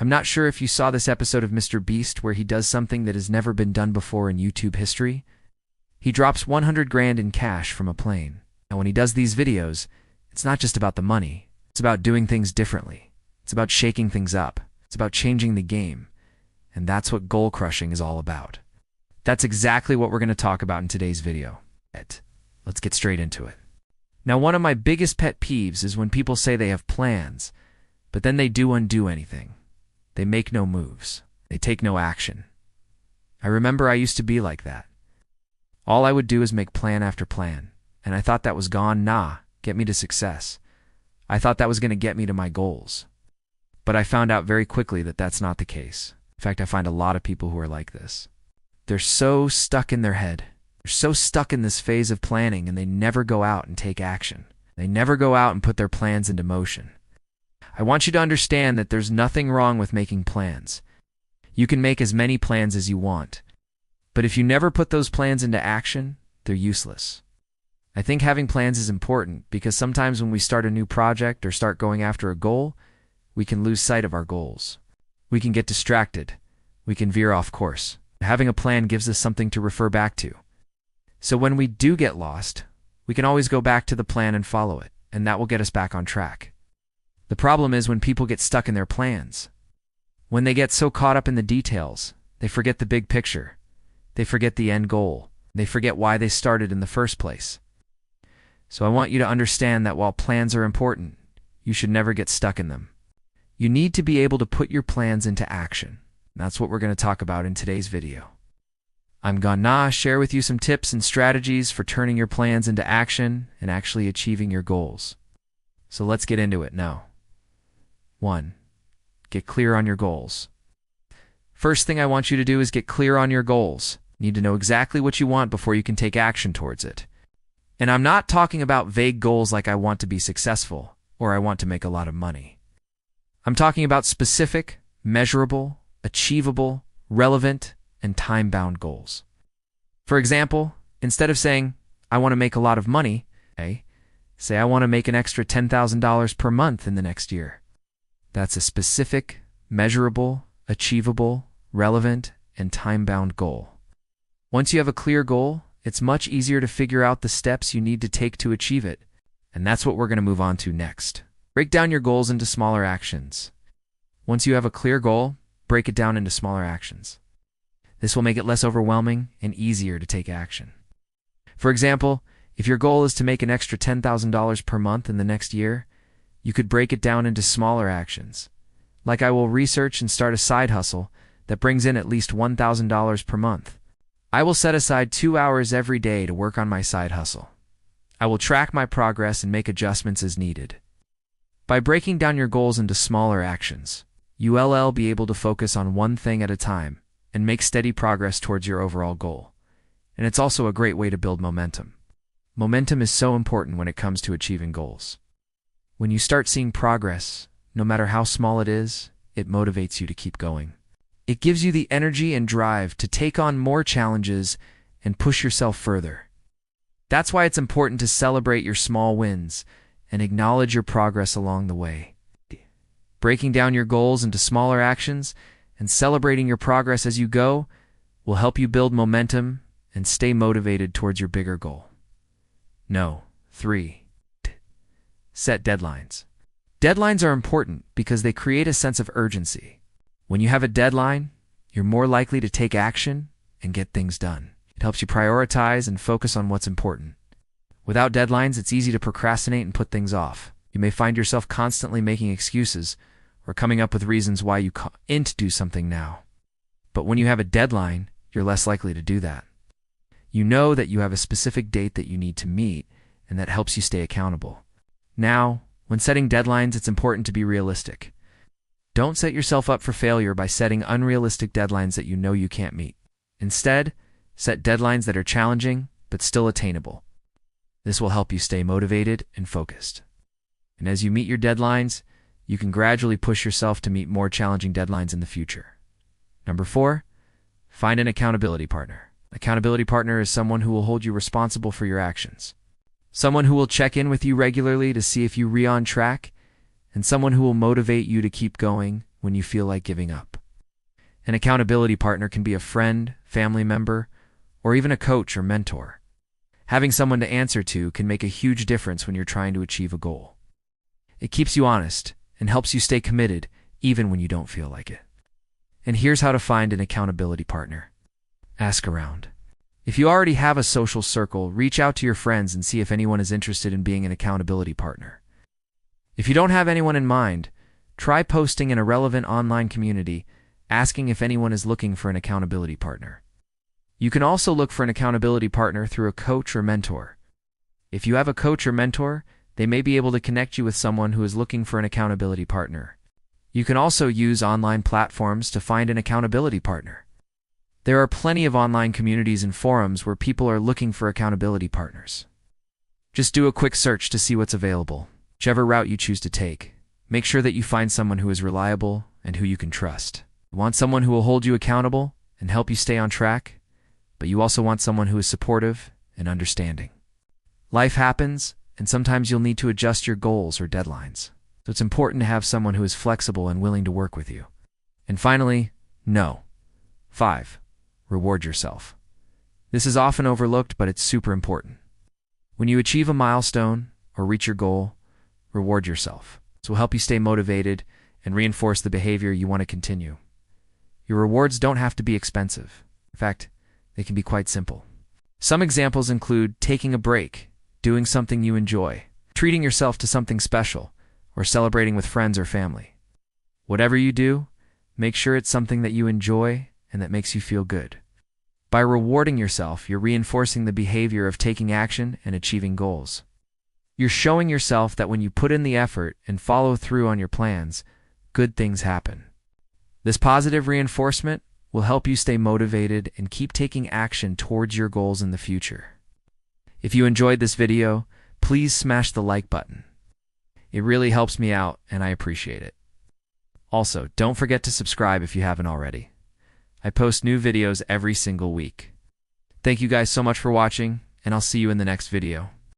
I'm not sure if you saw this episode of Mr. Beast where he does something that has never been done before in YouTube history. He drops 100 grand in cash from a plane. And when he does these videos, it's not just about the money. It's about doing things differently. It's about shaking things up. It's about changing the game. And that's what goal crushing is all about. That's exactly what we're going to talk about in today's video. Let's get straight into it. Now, one of my biggest pet peeves is when people say they have plans, but then they undo anything. They make no moves. They take no action. I remember I used to be like that. All I would do is make plan after plan, and I thought that was get me to success. I thought that was going to get me to my goals. But I found out very quickly that that's not the case. In fact, I find a lot of people who are like this. They're so stuck in their head. They're so stuck in this phase of planning, and they never go out and take action. They never go out and put their plans into motion. I want you to understand that there's nothing wrong with making plans. You can make as many plans as you want. But if you never put those plans into action, they're useless. I think having plans is important because sometimes when we start a new project or start going after a goal, we can lose sight of our goals. We can get distracted. We can veer off course. Having a plan gives us something to refer back to. So when we do get lost, we can always go back to the plan and follow it, and that will get us back on track. The problem is when people get stuck in their plans. When they get so caught up in the details, they forget the big picture. They forget the end goal. They forget why they started in the first place. So I want you to understand that while plans are important, you should never get stuck in them. You need to be able to put your plans into action. That's what we're going to talk about in today's video. I'm gonna share with you some tips and strategies for turning your plans into action and actually achieving your goals. So let's get into it now. 1. Get clear on your goals. First thing I want you to do is get clear on your goals. You need to know exactly what you want before you can take action towards it. And I'm not talking about vague goals like I want to be successful or I want to make a lot of money. I'm talking about specific, measurable, achievable, relevant, and time-bound goals. For example, instead of saying, I want to make a lot of money, say I want to make an extra $10,000 per month in the next year. That's a specific, measurable, achievable, relevant, and time-bound goal. Once you have a clear goal, it's much easier to figure out the steps you need to take to achieve it, and that's what we're going to move on to next. Break down your goals into smaller actions. Once you have a clear goal, break it down into smaller actions. This will make it less overwhelming and easier to take action. For example, if your goal is to make an extra $10,000 per month in the next year, you could break it down into smaller actions. Like I will research and start a side hustle that brings in at least $1,000 per month. I will set aside 2 hours every day to work on my side hustle. I will track my progress and make adjustments as needed. By breaking down your goals into smaller actions, you'll be able to focus on one thing at a time and make steady progress towards your overall goal. And it's also a great way to build momentum. Momentum is so important when it comes to achieving goals. When you start seeing progress, no matter how small it is, it motivates you to keep going. It gives you the energy and drive to take on more challenges and push yourself further. That's why it's important to celebrate your small wins and acknowledge your progress along the way. Breaking down your goals into smaller actions and celebrating your progress as you go will help you build momentum and stay motivated towards your bigger goal. 3. Set deadlines. Deadlines are important because they create a sense of urgency. When you have a deadline, you're more likely to take action and get things done. It helps you prioritize and focus on what's important. Without deadlines, it's easy to procrastinate and put things off. You may find yourself constantly making excuses or coming up with reasons why you can't do something now. But when you have a deadline, you're less likely to do that. You know that you have a specific date that you need to meet, and that helps you stay accountable. Now, when setting deadlines, it's important to be realistic. Don't set yourself up for failure by setting unrealistic deadlines that you know you can't meet. Instead, set deadlines that are challenging but still attainable. This will help you stay motivated and focused. And as you meet your deadlines, you can gradually push yourself to meet more challenging deadlines in the future. 4, find an accountability partner. Accountability partner is someone who will hold you responsible for your actions. Someone who will check in with you regularly to see if you're on track, and someone who will motivate you to keep going when you feel like giving up. An accountability partner can be a friend, family member, or even a coach or mentor. Having someone to answer to can make a huge difference when you're trying to achieve a goal. It keeps you honest and helps you stay committed even when you don't feel like it. And here's how to find an accountability partner. Ask around. If you already have a social circle, reach out to your friends and see if anyone is interested in being an accountability partner. If you don't have anyone in mind, try posting in a relevant online community, asking if anyone is looking for an accountability partner. You can also look for an accountability partner through a coach or mentor. If you have a coach or mentor, they may be able to connect you with someone who is looking for an accountability partner. You can also use online platforms to find an accountability partner. There are plenty of online communities and forums where people are looking for accountability partners. Just do a quick search to see what's available. Whichever route you choose to take, make sure that you find someone who is reliable and who you can trust. You want someone who will hold you accountable and help you stay on track, but you also want someone who is supportive and understanding. Life happens, and sometimes you'll need to adjust your goals or deadlines. So it's important to have someone who is flexible and willing to work with you. And finally, no. 5. Reward yourself. This is often overlooked, but it's super important. When you achieve a milestone or reach your goal, reward yourself. This will help you stay motivated and reinforce the behavior you want to continue. Your rewards don't have to be expensive. In fact, they can be quite simple. Some examples include taking a break, doing something you enjoy, treating yourself to something special, or celebrating with friends or family. Whatever you do, make sure it's something that you enjoy and that makes you feel good. By rewarding yourself, you're reinforcing the behavior of taking action and achieving goals. You're showing yourself that when you put in the effort and follow through on your plans, good things happen. This positive reinforcement will help you stay motivated and keep taking action towards your goals in the future. If you enjoyed this video, please smash the like button. It really helps me out and I appreciate it. Also, don't forget to subscribe if you haven't already. I post new videos every single week. Thank you guys so much for watching, and I'll see you in the next video.